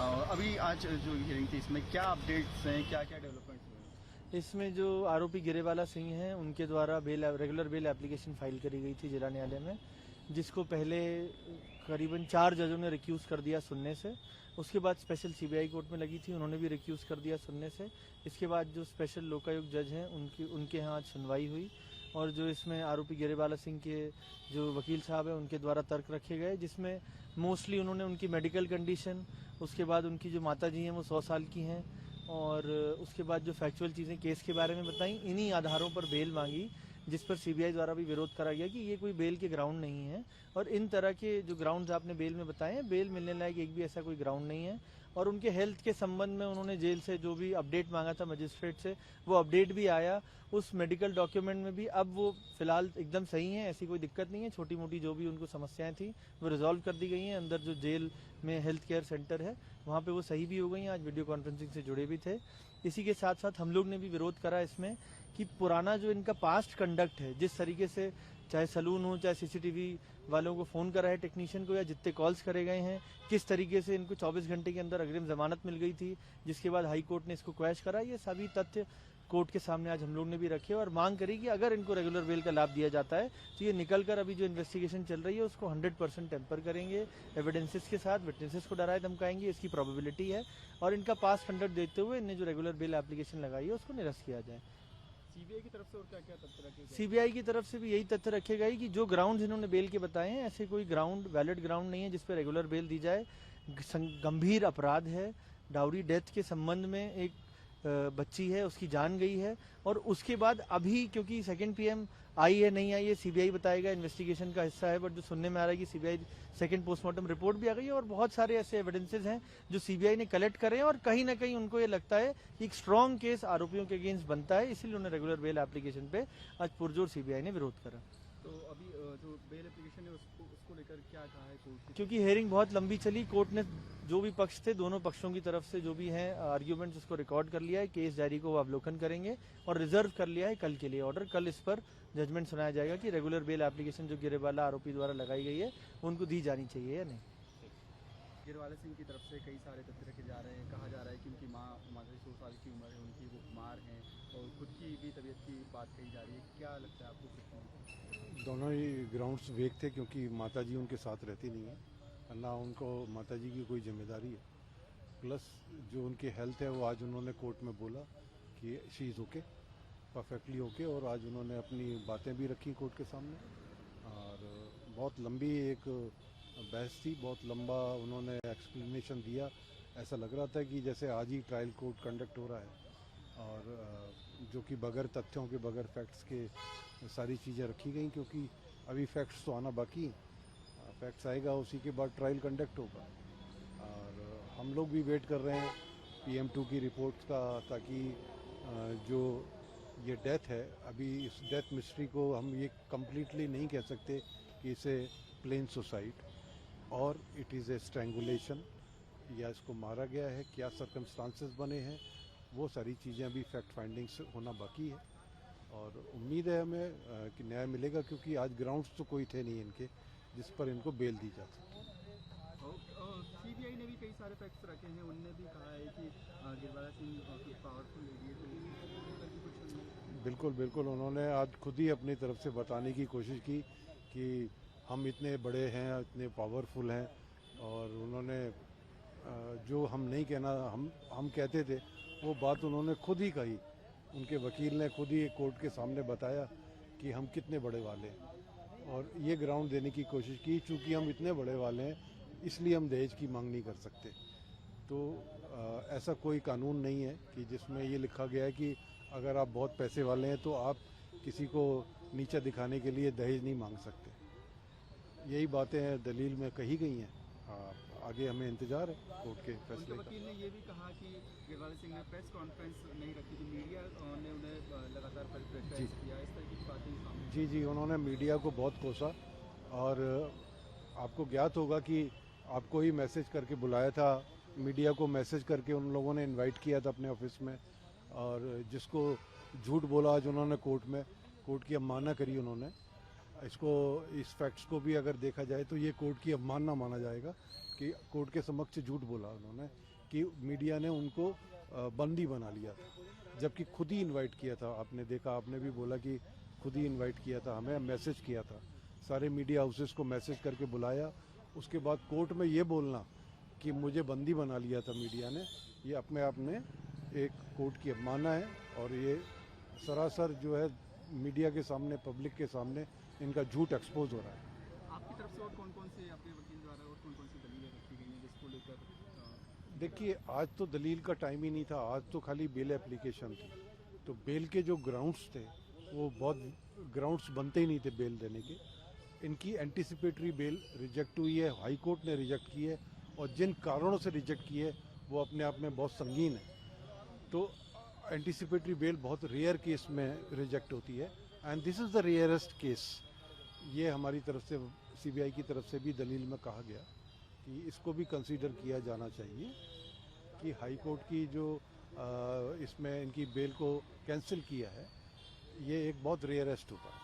अभी आज जो हियरिंग थी इसमें क्या अपडेट्स हैं, क्या क्या डेवलपमेंट्स हुए? इसमें जो आरोपी गिरेवाला सिंह हैं उनके द्वारा रेगुलर बेल एप्लीकेशन फाइल करी गई थी जिला न्यायालय में, जिसको पहले करीबन 4 जजों ने रिक्यूज कर दिया सुनने से। उसके बाद स्पेशल सीबीआई कोर्ट में लगी थी, उन्होंने भी रिक्यूज कर दिया सुनने से। इसके बाद जो स्पेशल लोकायुक्त जज हैं उनके यहाँ आज सुनवाई हुई, और जो इसमें आरोपी गिरेवाला सिंह के जो वकील साहब हैं उनके द्वारा तर्क रखे गए, जिसमें मोस्टली उन्होंने उनकी मेडिकल कंडीशन, उसके बाद उनकी जो माता जी हैं वो 100 साल की हैं, और उसके बाद जो फैक्चुअल चीज़ें केस के बारे में बताई, इन्हीं आधारों पर बेल मांगी, जिस पर सीबीआई द्वारा भी विरोध करा गया कि ये कोई बेल के ग्राउंड नहीं है। और इन तरह के जो ग्राउंड्स आपने बेल में बताए हैं, बेल मिलने लायक एक भी ऐसा कोई ग्राउंड नहीं है। और उनके हेल्थ के संबंध में उन्होंने जेल से जो भी अपडेट मांगा था मजिस्ट्रेट से, वो अपडेट भी आया। उस मेडिकल डॉक्यूमेंट में भी अब वो फिलहाल एकदम सही है, ऐसी कोई दिक्कत नहीं है। छोटी मोटी जो भी उनको समस्याएं थी वो रिजॉल्व कर दी गई हैं। अंदर जो जेल में हेल्थ केयर सेंटर है वहाँ पे वो सही भी हो गई हैं। आज वीडियो कॉन्फ्रेंसिंग से जुड़े भी थे। इसी के साथ साथ हम लोग ने भी विरोध करा इसमें कि पुराना जो इनका पास्ट कंडक्ट है, जिस तरीके से चाहे सलून हो, चाहे सीसीटीवी वालों को फोन करा है टेक्नीशियन को, या जितने कॉल्स करे गए हैं, किस तरीके से इनको 24 घंटे के अंदर अग्रिम जमानत मिल गई थी, जिसके बाद हाई कोर्ट ने इसको क्वैश करा, ये सभी तथ्य कोर्ट के सामने आज हम लोग ने भी रखे और मांग करी कि अगर इनको रेगुलर बेल का लाभ दिया जाता है तो ये निकलकर अभी जो इन्वेस्टिगेशन चल रही है उसको 100% टेम्पर करेंगे, एविडेंसेस के साथ, विटनेसेस को डराए धमकाएंगे, इसकी प्रोबेबिलिटी है। और इनका पास कंडक्ट देखते हुए इन्हें जो रेगुलर बेल एप्लीकेशन लगाई है उसको निरस्त किया जाए। सीबीआई की तरफ से और क्या क्या तथ्य रखे गए? सीबीआई की तरफ से भी यही तथ्य रखे गए कि जो ग्राउंड इन्होंने बेल के बताए हैं, ऐसे कोई ग्राउंड वैलिड ग्राउंड नहीं है जिस पर रेगुलर बेल दी जाए। गंभीर अपराध है, डाउरी डेथ के संबंध में एक बच्ची है, उसकी जान गई है, और उसके बाद अभी क्योंकि सेकंड पीएम आई है नहीं आई है सीबीआई बताएगा, इन्वेस्टिगेशन का हिस्सा है, बट जो सुनने में आ रहा है कि सीबीआई सेकंड पोस्टमार्टम रिपोर्ट भी आ गई है, और बहुत सारे ऐसे एविडेंसेस हैं जो सीबीआई ने कलेक्ट करे हैं, और कहीं ना कहीं उनको ये लगता है कि एक स्ट्रांग केस आरोपियों के अगेंस्ट बनता है, इसीलिए उन्हें रेगुलर बेल एप्लीकेशन पे आज पुरजोर सीबीआई ने विरोध करा। तो अभी जो बेल एप्लीकेशन है उसको लेकर क्या कहा है कोर्ट की? क्योंकि हेयरिंग बहुत लंबी चली, कोर्ट ने जो भी पक्ष थे, दोनों पक्षों की तरफ से जो भी हैं आर्ग्यूमेंट्स, उसको रिकॉर्ड कर लिया है। केस डायरी को वो अवलोकन करेंगे और रिजर्व कर लिया है कल के लिए ऑर्डर। कल इस पर जजमेंट सुनाया जाएगा कि रेगुलर बेल एप्लीकेशन जो गिरेवाला आरोपी द्वारा लगाई गई है उनको दी जानी चाहिए या नहीं। गिरवाला सिंह की तरफ से कई सारे तथ्य रखे जा रहे हैं। कहा जा रहा है कि उनकी माता 100 साल की उम्र है उनकी, वो बीमार हैं, और खुद की भी तबीयत की बात कही जा रही है। क्या लगता है आपको? दोनों ही ग्राउंड्स वेक थे क्योंकि माताजी उनके साथ रहती नहीं है, ना उनको माताजी की कोई जिम्मेदारी है। प्लस जो उनकी हेल्थ है वो आज उन्होंने कोर्ट में बोला कि she is okay, perfectly okay, और आज उन्होंने अपनी बातें भी रखी कोर्ट के सामने। और बहुत लंबी एक बहस थी, बहुत लंबा उन्होंने एक्सप्लेनेशन दिया। ऐसा लग रहा था कि जैसे आज ही ट्रायल कोर्ट कंडक्ट हो रहा है, और जो कि बगैर तथ्यों के, बगैर फैक्ट्स के सारी चीज़ें रखी गई, क्योंकि अभी फैक्ट्स तो आना बाकी हैं। फैक्ट्स आएगा उसी के बाद ट्रायल कंडक्ट होगा। और हम लोग भी वेट कर रहे हैं PM2 की रिपोर्ट्स का, ताकि जो ये डेथ है, अभी इस डेथ मिस्ट्री को हम ये कम्प्लीटली नहीं कह सकते कि इसे प्लेन सुसाइड और इट इज़ ए स्ट्रैंगुलेशन, या इसको मारा गया है, क्या सर्कमस्टांसेस बने हैं, वो सारी चीज़ें अभी फैक्ट फाइंडिंग्स होना बाकी है। और उम्मीद है हमें कि न्याय मिलेगा, क्योंकि आज ग्राउंड्स तो कोई थे नहीं इनके जिस पर इनको बेल दी जा सके। सीबीआई ने भी कई सारे फैक्ट्स रखे हैं, उनने भी कहा है कि गिरवाला सिंह कुछ पावरफुल लेडी है, तो बिल्कुल बिल्कुल, उन्होंने आज खुद ही अपनी तरफ से बताने की कोशिश की कि हम इतने बड़े हैं, इतने पावरफुल हैं, और उन्होंने जो हम नहीं कहना हम कहते थे वो बात उन्होंने खुद ही कही। उनके वकील ने खुद ही कोर्ट के सामने बताया कि हम कितने बड़े वाले हैं, और ये ग्राउंड देने की कोशिश की, चूँकि हम इतने बड़े वाले हैं इसलिए हम दहेज की मांग नहीं कर सकते। तो ऐसा कोई कानून नहीं है कि जिसमें ये लिखा गया है कि अगर आप बहुत पैसे वाले हैं तो आप किसी को नीचा दिखाने के लिए दहेज नहीं मांग सकते। यही बातें दलील में कही गई हैं। आगे हमें इंतजार है कोर्ट के फैसले का। वकील ने ये भी कहा कि गिरवाला सिंह ने प्रेस कॉन्फ्रेंस नहीं रखी थी, मीडिया ने उन्हें लगातार प्रेस किया, इस तरह की बातें सामने। जी, उन्होंने मीडिया को बहुत कोसा, और आपको ज्ञात होगा कि आपको ही मैसेज करके बुलाया था, मीडिया को मैसेज करके उन लोगों ने इनवाइट किया था अपने ऑफिस में, और जिसको झूठ बोला आज उन्होंने कोर्ट में, कोर्ट की अवमानना करी उन्होंने। इसको इस फैक्ट्स को भी अगर देखा जाए तो ये कोर्ट की अवमानना माना जाएगा कि कोर्ट के समक्ष झूठ बोला उन्होंने कि मीडिया ने उनको बंदी बना लिया था, जबकि खुद ही इनवाइट किया था। आपने देखा, आपने भी बोला कि खुद ही इनवाइट किया था, हमें मैसेज किया था, सारे मीडिया हाउसेस को मैसेज करके बुलाया। उसके बाद कोर्ट में ये बोलना कि मुझे बंदी बना लिया था मीडिया ने, ये अपने आप में एक कोर्ट की अवमानना है और ये सरासर जो है मीडिया के सामने, पब्लिक के सामने इनका झूठ एक्सपोज हो रहा है। आपकी तरफ से और कौन कौन से आपके वकील द्वारा और कौन कौन सी दलीलें रखी गई हैं जिसको लेकर? देखिए, आज तो दलील का टाइम ही नहीं था, आज तो खाली बेल एप्लीकेशन थी। तो बेल के जो ग्राउंड्स थे वो बहुत ग्राउंड्स बनते ही नहीं थे बेल देने के। इनकी एंटीसिपेटरी बेल रिजेक्ट हुई है, हाई कोर्ट ने रिजेक्ट की है, और जिन कारणों से रिजेक्ट की है वो अपने आप में बहुत संगीन है। तो एंटीसिपेटरी बेल बहुत रेयर केस में रिजेक्ट होती है and this is the rarest case. ये हमारी तरफ से, सीबीआई की तरफ से भी दलील में कहा गया कि इसको भी कंसीडर किया जाना चाहिए कि हाई कोर्ट की जो इसमें इनकी बेल को कैंसिल किया है, ये एक बहुत रेयरेस्ट होता है।